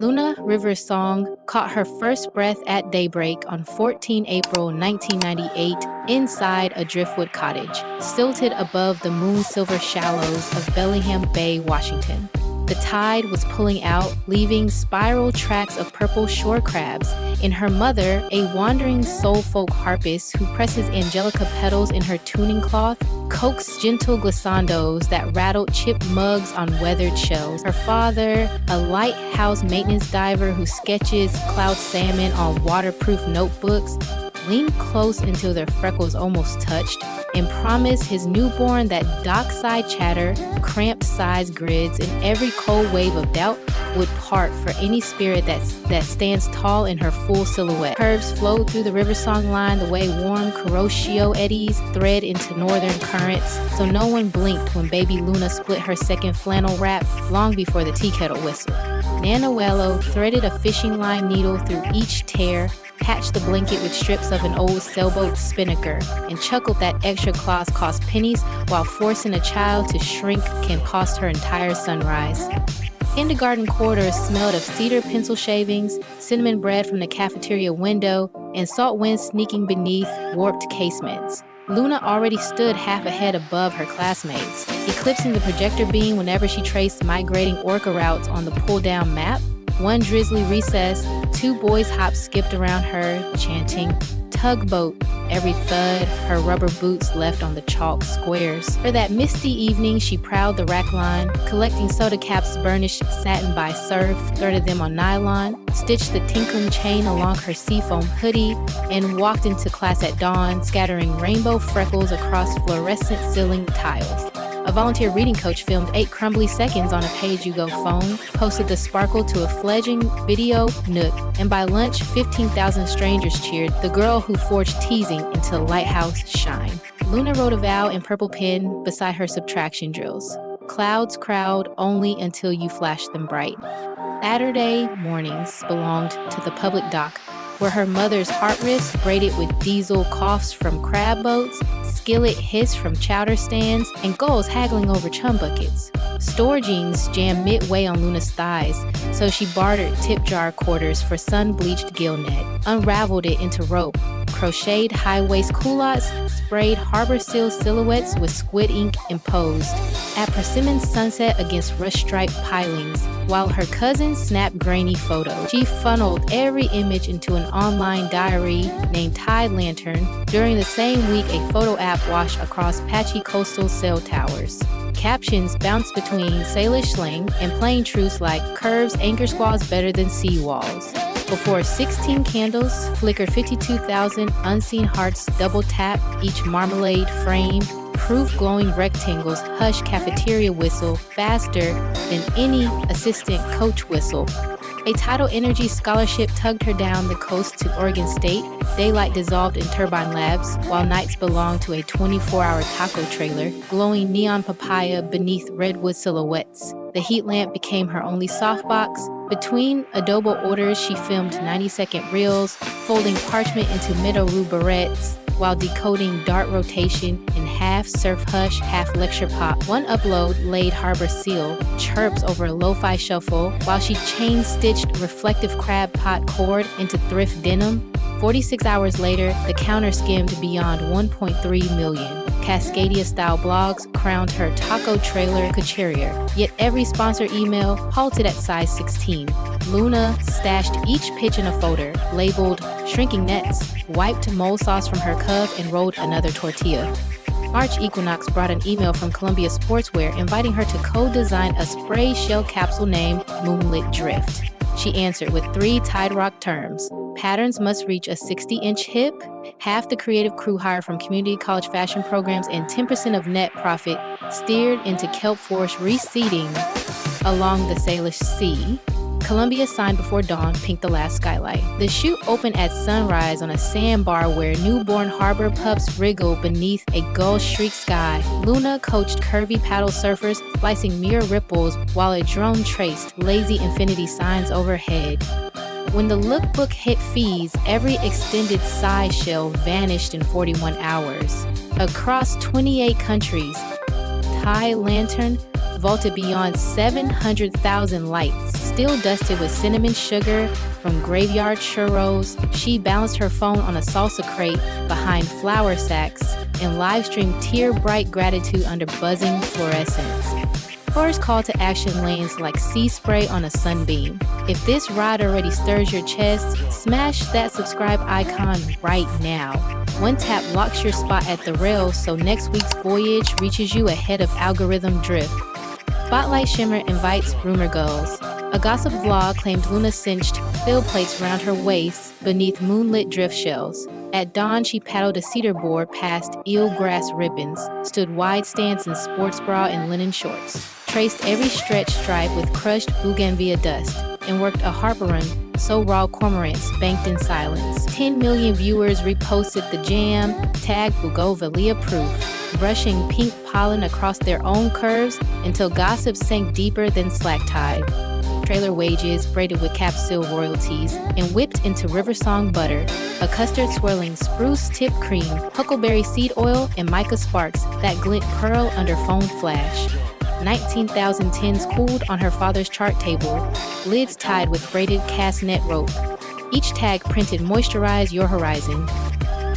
Luna Riversong caught her first breath at daybreak on 14 April 1998 inside a driftwood cottage, stilted above the moon-silver shallows of Bellingham Bay, Washington. The tide was pulling out, leaving spiral tracks of purple shore crabs. In her mother, a wandering soul folk harpist who presses angelica petals in her tuning cloth, coaxed gentle glissandos that rattled chipped mugs on weathered shells. Her father, a lighthouse maintenance diver who sketches cloud salmon on waterproof notebooks, leaned close until their freckles almost touched, and promised his newborn that dockside chatter, cramped size grids, and every cold wave of doubt would part for any spirit that stands tall in her full silhouette. Curves flowed through the Riversong line the way warm Kuroshio eddies thread into northern currents, so no one blinked when baby Luna split her second flannel wrap long before the tea kettle whistled. Nananuelo threaded a fishing line needle through each tear, patched the blanket with strips of an old sailboat spinnaker, and chuckled that extra cloths cost pennies while forcing a child to shrink can cost her entire sunrise. Kindergarten quarters smelled of cedar pencil shavings, cinnamon bread from the cafeteria window, and salt wind sneaking beneath warped casements. Luna already stood half a head above her classmates, eclipsing the projector beam whenever she traced migrating orca routes on the pull-down map. One drizzly recess, two boys skipped around her, chanting, "Tugboat," every thud her rubber boots left on the chalk squares. For that misty evening, she prowled the rack line, collecting soda caps burnished satin by surf, threaded them on nylon, stitched the tinkling chain along her seafoam hoodie, and walked into class at dawn, scattering rainbow freckles across fluorescent ceiling tiles. A volunteer reading coach filmed 8 crumbly seconds on a page-you-go phone, posted the sparkle to a fledgling video nook, and by lunch, 15,000 strangers cheered the girl who forged teasing into lighthouse shine. Luna wrote a vow in purple pen beside her subtraction drills. Clouds crowd only until you flash them bright. Saturday mornings belonged to the public dock, where her mother's heart wrists braided with diesel coughs from crab boats, skillet hiss from chowder stands, and gulls haggling over chum buckets. Store jeans jammed midway on Luna's thighs, so she bartered tip jar quarters for sun-bleached gill net, unraveled it into rope, crocheted high-waist culottes, sprayed harbor seal silhouettes with squid ink imposed. At persimmon sunset against rust-striped pilings, while her cousin snapped grainy photos. She funneled every image into an online diary named Tide Lantern. During the same week, a photo app washed across patchy coastal cell towers. Captions bounced between sailor slang and plain truths like "Curves anchor squalls better than seawalls." Before 16 candles flickered 52,000 unseen hearts double tap each marmalade frame, proof glowing rectangles hush cafeteria whistle faster than any assistant coach whistle. A tidal energy scholarship tugged her down the coast to Oregon State. Daylight dissolved in turbine labs, while nights belonged to a 24-hour taco trailer, glowing neon papaya beneath redwood silhouettes. The heat lamp became her only softbox. Between adobo orders, she filmed 90-second reels, folding parchment into Meadow-Roo barrettes, while decoding dart rotation in half surf hush, half lecture pop. One upload laid harbor seal, chirps over a lo-fi shuffle, while she chain-stitched reflective crab pot cord into thrift denim. 46 hours later, the counter skimmed beyond 1.3 million. Cascadia-style blogs crowned her taco trailer couturier, yet every sponsor email halted at size 16. Luna stashed each pitch in a folder, labeled "shrinking nets," wiped mole sauce from her cup, and rolled another tortilla. March equinox brought an email from Columbia Sportswear inviting her to co-design a spray shell capsule named Moonlit Drift. She answered with 3 Tide Rock terms. Patterns must reach a 60-inch hip, half the creative crew hired from community college fashion programs, and 10% of net profit steered into kelp forest reseeding along the Salish Sea. Columbia signed before dawn, pinked the last skylight. The shoot opened at sunrise on a sandbar where newborn harbor pups wriggle beneath a gull-shriek sky. Luna coached curvy paddle surfers, slicing mirror ripples while a drone traced lazy infinity signs overhead. When the lookbook hit fees, every extended size shell vanished in 41 hours. Across 28 countries, Tide Lantern vaulted beyond 700,000 lights. Still dusted with cinnamon sugar from graveyard churros, she balanced her phone on a salsa crate behind flour sacks and live-streamed tear-bright gratitude under buzzing fluorescence. First call to action lands like sea spray on a sunbeam. If this ride already stirs your chest, smash that subscribe icon right now. One tap locks your spot at the rail so next week's voyage reaches you ahead of algorithm drift. Spotlight shimmer invites rumor goes. A gossip vlog claimed Luna cinched fill plates round her waist beneath moonlit drift shells. At dawn, she paddled a cedar board past eelgrass ribbons, stood wide stance in sports bra and linen shorts, traced every stretch stripe with crushed bougainvillea dust, and worked a harbor run so raw cormorants banked in silence. 10 million viewers reposted the jam, tagged bougainvillea proof, brushing pink pollen across their own curves until gossip sank deeper than slack tide. Trailer wages braided with capsule royalties and whipped into Riversong butter, a custard swirling spruce tip cream, huckleberry seed oil, and mica sparks that glint pearl under foam flash. 19,000 tins cooled on her father's chart table, lids tied with braided cast net rope. Each tag printed "Moisturize Your Horizon."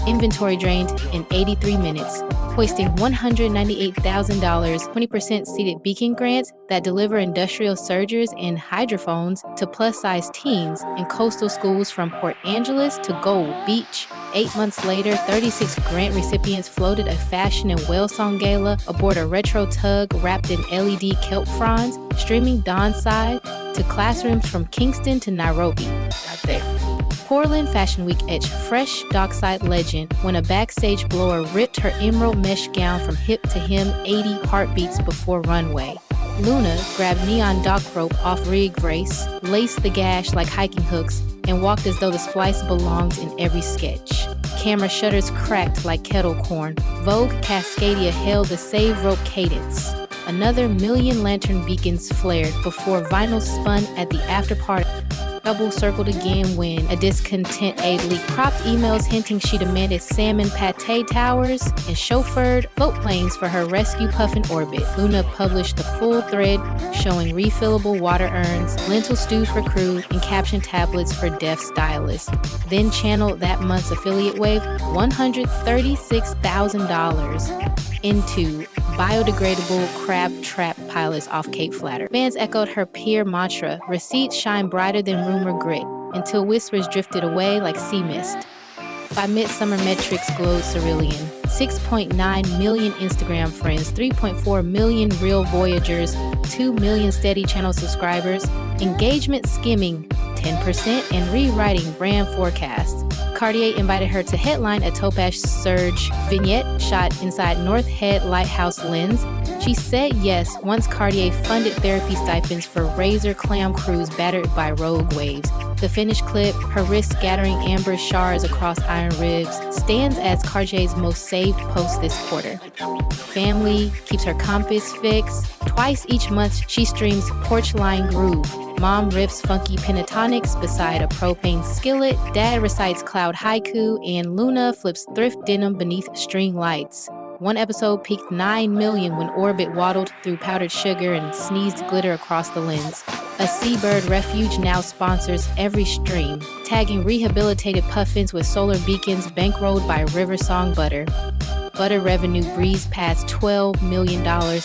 Inventory drained in 83 minutes, hoisting $198,000 20% seated beacon grants that deliver industrial surgers and hydrophones to plus-size teens in coastal schools from Port Angeles to Gold Beach. 8 months later, 36 grant recipients floated a fashion and whale song gala aboard a retro tug wrapped in LED kelp fronds, streaming dawnside to classrooms from Kingston to Nairobi. That's it. Portland Fashion Week etched fresh dockside legend when a backstage blower ripped her emerald mesh gown from hip to hem 80 heartbeats before runway. Luna grabbed neon dock rope off rig brace, laced the gash like hiking hooks, and walked as though the splice belonged in every sketch. Camera shutters cracked like kettle corn. Vogue Cascadia held the save rope cadence. Another million lantern beacons flared before vinyl spun at the after party. Double circled again when a discontent aide leaked cropped emails hinting she demanded salmon pate towers and chauffeured boat planes for her rescue puff in orbit. Luna published the full thread showing refillable water urns, lentil stew for crew, and caption tablets for deaf stylists. Then channeled that month's affiliate wave $136,000 into biodegradable crab trap pilots off Cape Flatter. Fans echoed her peer mantra, receipts shine brighter than rumor grit, until whispers drifted away like sea mist. By midsummer metrics glowed cerulean. 6.9 million Instagram friends, 3.4 million real voyagers, 2 million steady channel subscribers, engagement skimming 10% and rewriting brand forecasts. Cartier invited her to headline a Topaz Surge vignette shot inside North Head Lighthouse Lens. She said yes once Cartier funded therapy stipends for razor clam crews battered by rogue waves. The finished clip, her wrist scattering amber shards across iron ribs, stands as Cartier's most saved post this quarter. Family keeps her compass fixed. Twice each month, she streams Porchline Groove. Mom rips funky pentatonics beside a propane skillet. Dad recites cloud haiku, and Luna flips thrift denim beneath string lights. One episode peaked 9 million when Orbit waddled through powdered sugar and sneezed glitter across the lens. A seabird refuge now sponsors every stream, tagging rehabilitated puffins with solar beacons bankrolled by Riversong butter. Butter revenue breezed past $12 million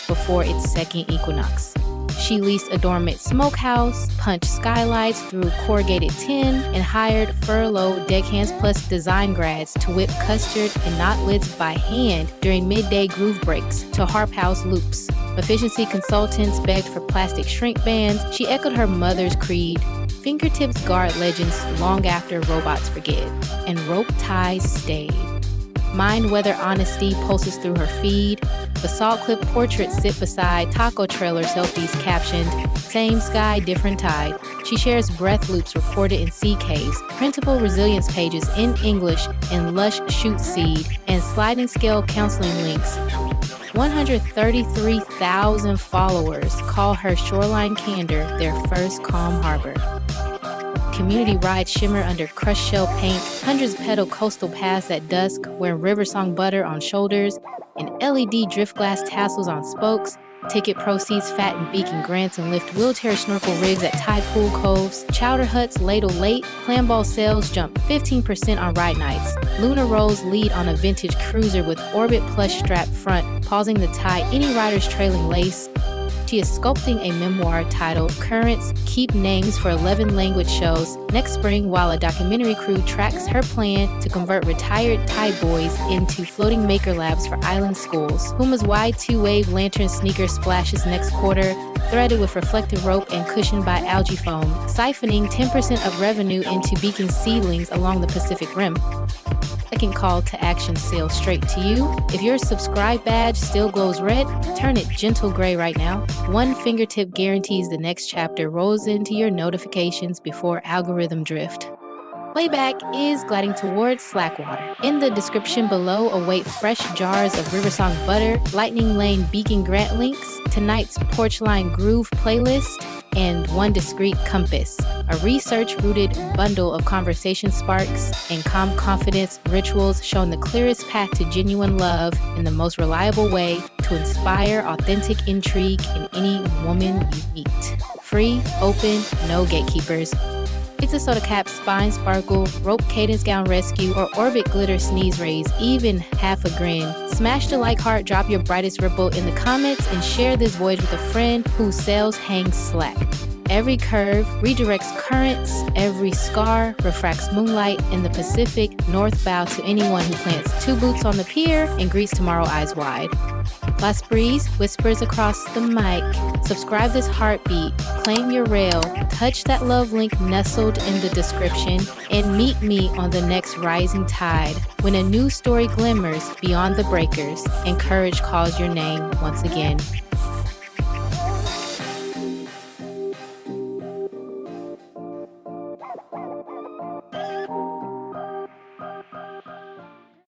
before its second equinox. She leased a dormant smokehouse, punched skylights through corrugated tin, and hired furloughed deckhands plus design grads to whip custard and knot lids by hand during midday groove breaks to harp house loops. Efficiency consultants begged for plastic shrink bands. She echoed her mother's creed. Fingertips guard legends long after robots forget, and rope ties stayed. Mind weather honesty pulses through her feed. Basalt clip portraits sit beside taco trailer selfies captioned, "Same sky, different tide." She shares breath loops recorded in sea caves, printable resilience pages in English in lush shoot seed, and sliding scale counseling links. 133,000 followers call her shoreline candor their first calm harbor. Community rides shimmer under crushed shell paint, hundreds pedal coastal paths at dusk, wearing Riversong butter on shoulders and LED drift glass tassels on spokes. Ticket proceeds fatten beacon grants and lift wheelchair snorkel rigs at tide pool coves. Chowder huts ladle late. Clam ball sales jump 15% on ride nights. Luna Rolls lead on a vintage cruiser with orbit plush strap front, pausing to tie any rider's trailing lace. She is sculpting a memoir titled Currents Keep Names for 11 language shows next spring, while a documentary crew tracks her plan to convert retired Thai boys into floating maker labs for island schools. Puma's wide two-wave lantern sneaker splashes next quarter, threaded with reflective rope and cushioned by algae foam, siphoning 10% of revenue into beacon seedlings along the Pacific Rim. Second call to action sails straight to you. If your subscribe badge still glows red, turn it gentle gray right now. One fingertip guarantees the next chapter rolls into your notifications before algorithm drift. Playback is gliding towards Slackwater. In the description below await fresh jars of Riversong butter, Lightning Lane beacon grant links, tonight's Porchline Groove playlist, and one discreet compass, a research-rooted bundle of conversation sparks and calm confidence rituals showing the clearest path to genuine love in the most reliable way to inspire authentic intrigue in any woman you meet. Free, open, no gatekeepers. Pizza soda cap, spine sparkle, rope cadence gown rescue, or orbit glitter sneeze raise, even half a grin. Smash the like heart, drop your brightest ripple in the comments, and share this voyage with a friend whose sails hang slack. Every curve redirects currents, every scar refracts moonlight in the Pacific. North bow to anyone who plants two boots on the pier and greets tomorrow eyes wide. Las Breeze whispers across the mic. Subscribe this heartbeat, claim your rail, touch that love link nestled in the description, and meet me on the next rising tide when a new story glimmers beyond the breakers and courage calls your name once again.